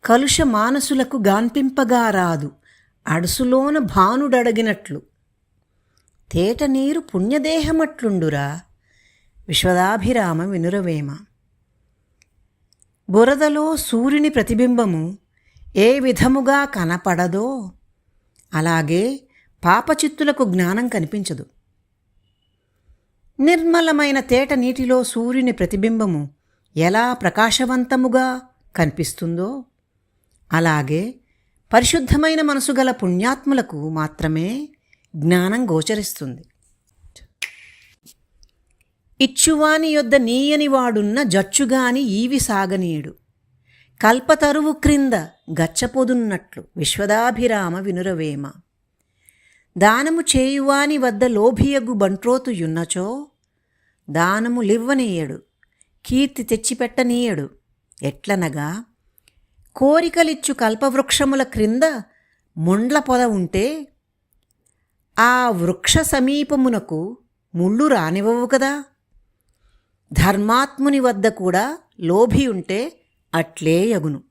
కలుష మానసులకు గాన్పింపగా రాదు అడుసులోన భానుడడగినట్లు. తేట నీరు పుణ్యదేహమట్లుండురా విశ్వదాభిరామ వినురవేమ. బురదలో సూర్యుని ప్రతిబింబము ఏ విధముగా కనపడదో అలాగే పాపచిత్తులకు జ్ఞానం కనిపించదు. నిర్మలమైన తేట నీటిలో సూర్యుని ప్రతిబింబము ఎలా ప్రకాశవంతముగా కనిపిస్తుందో అలాగే పరిశుద్ధమైన మనసు గల పుణ్యాత్ములకు మాత్రమే జ్ఞానం గోచరిస్తుంది. ఇచ్చువాని యొద్ద నీయని వాడున్న జచ్చుగాని ఈవి సాగనీయుడు కల్పతరువు క్రింద గచ్చపొదున్నట్లు విశ్వదాభిరామ వినురవేమ. దానము చేయువాని వద్ద లోభియగు బంట్రోతుయున్నచో దానము లివ్వనీయడు కీర్తి తెచ్చిపెట్టనీయడు. ఎట్లనగా కోరికలిచ్చు కల్పవృక్షముల క్రింద ముండ్ల పొద ఉంటే ఆ వృక్ష సమీపమునకు ముళ్ళు రానివ్వవు కదా. ధర్మాత్ముని వద్ద కూడా లోభి ఉంటే అట్లే యగును.